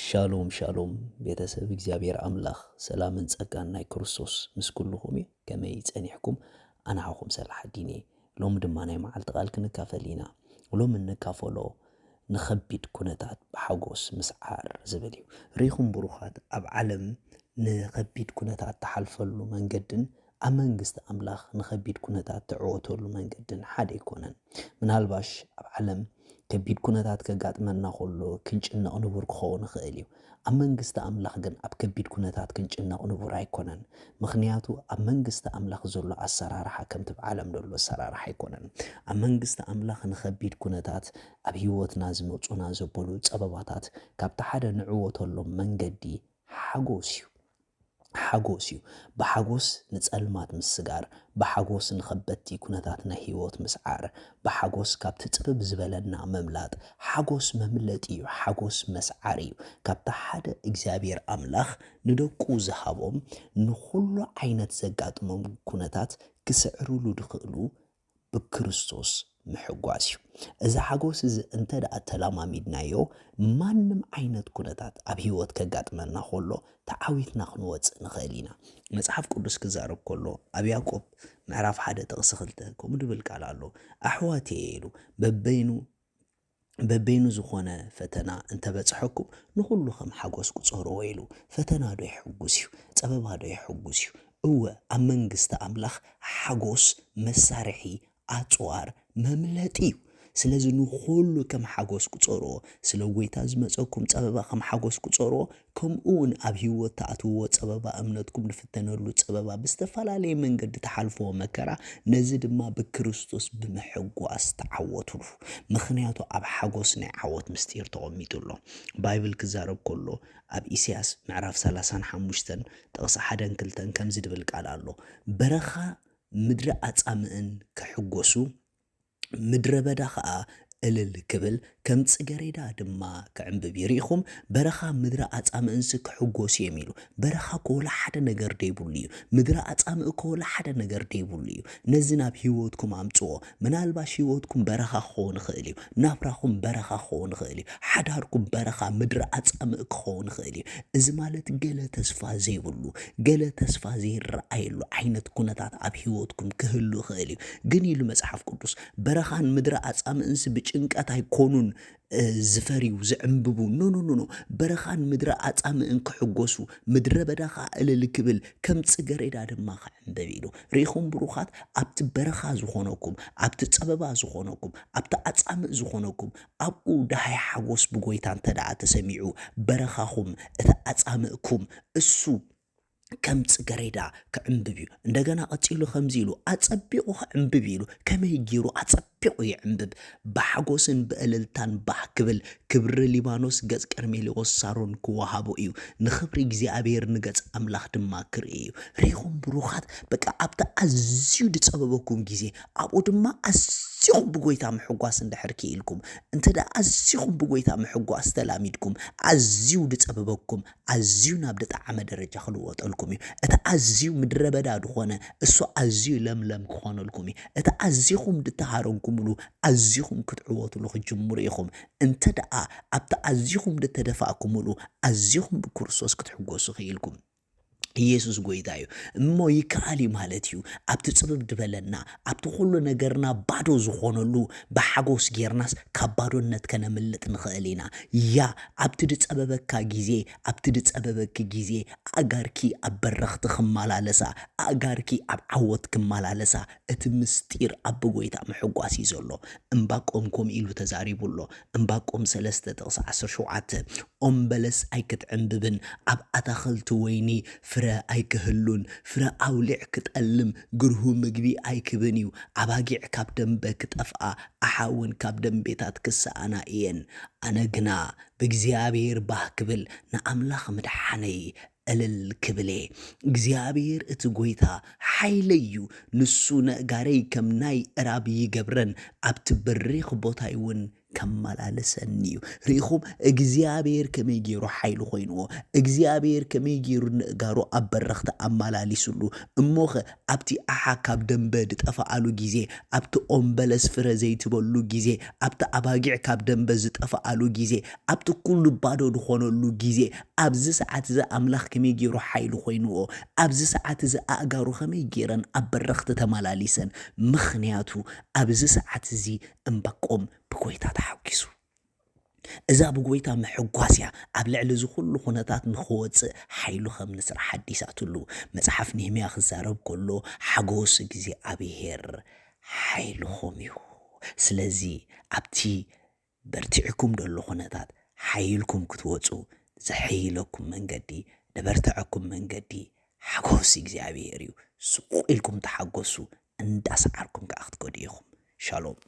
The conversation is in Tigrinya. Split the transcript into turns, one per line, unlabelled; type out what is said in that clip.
ሻሎም ሻሎም ቤተሰብ እግዚአብሔር አምላኽ ሰላምን ጸጋን ናይ ክርስቶስ ምስ ኩልኹም እዩ ከመይ ጸኒሕኩም ኣናኹም ሰላሕ ዲኔ ሎም ድማ ናይ መዓልቲ ቃል ክንካፈል ኢና ሎም እንካፈሎ ንኸቢድ ኩነታት ብሓጎስ ምስዓር ዝብል እዩ ሪኹም ብሩኻት ኣብ ዓለም ንኸቢድ ኩነታት ተሓልፈሉ መንገድን ኣብ መንግስቲ ኣምላኽ ንኸቢድ ኩነታት ትዕወተሉ መንገድን ሓደ ይኮነን ምናልባሽ ኣብ ዓለም ከቢድ ኩነታት ከጋጥመና ከሎ ክንጭነቕ ንቡር ክኸውን ይኽእል እዩ ኣብ መንግስቲ ኣምላኽ ግን ኣብ ከቢድ ኩነታት ክንጭነቕ ንቡር ኣይኮነን ምኽንያቱ ኣብ መንግስቲ ኣምላኽ ዘሎ ኣሰራርሓ ከምቲ ብዓለም ዘሎ ኣሰራርሓ ኣይኮነን ኣብ መንግስቲ ኣምላኽ ንኸቢድ ኩነታት ኣብ ሂወትና ዝመፁና ዘበሉ ፀበባታት ካብቲ ሓደ ንዕወተሎም መንገዲ ሓጎስ እዩ ብሓጎስ ንጸልማት ምስጋር ብሓጎስ ንኸበድቲ ኩነታት ናይ ሂወት ምስዓር ብሓጎስ ካብቲ ጽብብ ዝበለና መምላጥ ሓጎስ መምለጢ እዩ ሓጎስ መስዓር እዩ ካብቲ ሓደ እግዚአብሔር ኣምላኽ ንደቁ ዝሃቦም ንኹሉ ዓይነት ዘጋጥሞም ኩነታት ክስዕርሉ ድኽእሉ ብክርስቶስ ምሕጓስ እዩ እዚ ሓጎስ እዚ እንተደኣ ተለማሚድናዮ ማንም ዓይነት ኩነታት ኣብ ሂወት ከጋጥመና ከሎ ተዓዊትና ክንወፅእ ንኽእል ኢና መጽሓፍ ቅዱስ ክዛረብ ከሎ ኣብ ያዕቆብ ምዕራፍ 1 ጥቕሲ 2 ከምኡ ድብል ቃል ኣሎ ኣሕዋትየ ኢሉ በበይኑ ዝኾነ ፈተና እንተበጽሐኩም ንኹሉ ከም ሓጎስ ቁጸርዎ ኢሉ ፈተና ዶ ይሕጉስ እዩ ፀበባ ዶ ይሕጉስ እዩ እወ ኣብ መንግስቲ ኣምላኽ ሓጎስ መሳርሒ ኣጽዋር መምለጢ እዩ ስለዚ ንኹሉ ከም ሓጎስ ቁጸርዎ ስለ ጎይታ ዝመፀኩም ፀበባ ከም ሓጎስ ቁጸርዎ ከምኡውን ኣብ ሂወት ተኣትውዎ ፀበባ እምነትኩም ንፍተነሉ ፀበባ ብዝተፈላለየ መንገዲ ተሓልፍዎ መከራ ነዚ ድማ ብክርስቶስ ብምሕጓስ ተዓወትሉ ምኽንያቱ ኣብ ሓጎስ ናይ ዓወት ምስጢር ተቐሚጡሎ ባይብል ክዛረብ ከሎ ኣብ ኢሳያስ ምዕራፍ 35 ጥቕሲ 1-2 ከምዚ ድብል ቃል ኣሎ በረኻ ምድሪ ኣጻምእን ክሕጎሱ ምድረ በዳ ከዓ እልል ክብል ከም ጽጌረዳ ድማ ክዕንብብ ይሪኹም በረኻ ምድሪ ኣጻምእንስ ክሕጎሱ የሚሉ በረኻ ኮላ ሓደ ነገር ደይብሉ እዩ ምድሪ ኣጻምእ ኮላ ሓደ ነገር ደይብሉ እዩ ነዚ ናብ ሂወትኩም ኣምጽኦ ምናልባሽ ሂወትኩም በረኻ ክኸውን ይኽእል እዩ ናብራኹም በረኻ ክኸውን ይኽእል እዩ ሓዳርኩም በረኻ ምድሪ ኣጻምእ ክኸውን ይኽእል እዩ እዚ ማለት ገለ ተስፋ ዘይብሉ ገለ ተስፋ ዘይረኣየሉ ዓይነት ኩነታት ኣብ ሂወትኩም ክህሉ ይኽእል እዩ ግን ኢሉ መጽሓፍ ቅዱስ በረኻን ምድሪ ኣጻምእንስ ብጭንቀት ኣይኮኑን ዝፈሪው ዝዕንብቡ ኖ በረኻን ምድሪ ኣጻምእን ክሕጎሱ ምድረ በዳኻ እልል ክብል ከም ጽጌረዳ ድማ ክዕንብብ ኢሉ ሪኢኹም ብሩኻት ኣብቲ በረኻ ዝኾነኩም ኣብቲ ፀበባ ዝኾነኩም ኣብቲ ኣጻምእ ዝኾነኩም ኣብኡ ዳሃይ ሓጎስ ብጎይታ እንተደኣ ተሰሚዑ በረኻኹም እቲ ኣጻምእኩም እሱ ከም ጽጌረዳ ክዕንብብ እዩ እንደገና ቀፂሉ ከምዚ ኢሉ ኣጸቢቑ ክዕንብብ ኢሉ ከመይ ገይሩ ኣጸቢቑ ይዕንብብ ብሓጎስን ብእልልታን ባህ ክብል ክብሪ ሊባኖስ ገጽ ቀርሜሎስ ሳሮን ክወሃቦ እዩ ንኽብሪ እግዚኣብሔር ንገጽ ኣምላኽ ድማ ክርኢ እዩ ሪኢኹም ብሩኻት በቃ ኣብቲ ኣዝዩ ድጸበበኩም ግዜ ኣብኡ ድማ ኣዝኹም ብጎይታ ምሕጓስ እንድሕር ክኢልኩም እንተዳ ኣዝኹም ብጎይታ ምሕጓስ ተላሚድኩም ኣዝዩ ድጸበበኩም ኣዝዩ ናብ ድጣዕመ ደረጃ ክልወጠልኩም እዩ እቲ ኣዝዩ ምድረ በዳ ድኾነ እሱ ኣዝዩ ለምለም ክኾነልኩም እዩ እቲ ኣዝኹም ድተሃረንኩምሉ ኣዝኹም ክትዕወትሉ ክጅምሩ ኢኹም እንተደኣ ኣብቲ ኣዝኹም ድተደፋእኩምሉ ኣዝኹም ብክርስቶስ ክትሕጎሱ ክኢልኩም ኢየሱስ ጎይታ እዩ እሞ ይከኣል ማለት እዩ ኣብቲ ጽብብ ድበለና ኣብቲ ኩሉ ነገርና ባዶ ዝኾነሉ ብሓጎስ ጌርናስ ካብ ባዶነት ከነምልጥ ንኽእል ኢና ያ ኣብቲ ድጸበበካ ግዜ ኣብቲ ድጸበበኪ ግዜ ኣጋርኪ ኣብ በረኽቲ ክመላለሳ ኣጋርኪ ኣብ ዓወት ክመላለሳ እቲ ምስጢር ኣብ ጎይታ ምሕጓስ እዩ ዘሎ እምባቆም ከም ኢሉ ተዛሪቡሎ እምባቆም 3:17 ኦም በለስ ኣይክትዕንብብን ኣብ ኣታኽልቲ ወይኒ ፍረ ኣይክህሉን ፍረ ኣውሊዕ ክጠልም ግርሁ ምግቢ ኣይክብን እዩ ኣባጊዕ ካብ ደንበ ክጠፍኣ ኣሓውን ካብ ደንቤታት ክሰኣና እየን ኣነ ግና ብእግዚአብሔር ባህ ክብል ንኣምላኽ ምድሓነይ እልል ክብሌ እግዚአብሔር እቲ ጎይታ ሓይለዩ ንሱ ነጋረይ ከም ናይ እራብ ይገብረን ኣብቲ በሪኽ ቦታይ እውን ከመላለሰኒ እዩ ርኢኹም እግዚአብሔር ከመይ ገይሩ ሓይሉ ኮይንዎ እግዚአብሔር ከመይ ገይሩ ንእጋሩ ኣብ በረኽቲ ኣመላሊሱሉ እሞኸ ኣብቲ ኣሓ ካብ ደንበ ዝጠፍኣሉ ጊዜ ኣብቲ ኦም በለስ ፍረ ዘይትበሉ ጊዜ ኣብቲ ኣባጊዕ ካብ ደንበ ዝጠፍኣሉ ጊዜ ኣብቲ ኩሉ ባዶ ዝኾነሉ ጊዜ ኣብዚ ሰዓት እዚ ኣምላኽ ከመይ ገይሩ ሓይሉ ኮይንዎ ኣብዚ ሰዓት እዚ ኣእጋሩ ከመይ ገይረን ኣብ በረኽቲ ተመላሊሰን ምኽንያቱ ኣብዚ ሰዓት እዚ እምባቆም ብጎይታ ተሓጊሱ እዛ ብጎይታ ምሕጓስያ ኣብ ልዕሊ ዝኩሉ ኩነታት ንኽወፅእ ሓይሉ ከም ንስራሕ ሓዲሳትሉ መጽሓፍ ነህምያ ክዛረብ ከሎ ሓጎስ እግዚኣብሔር ሓይልኹም እዩ ስለዚ ኣብቲ በርቲዕኩም ደሎ ኩነታት ሓይልኩም ክትወፁ ዘሕይለኩም መንገዲ ንበርትዐኩም መንገዲ ሓጎስ እግዚኣብሔር እዩ ስቁ ኢልኩም ተሓጎሱ እንዳሰዓርኩም ከዓ ክትጎድኢኹም ሻሎም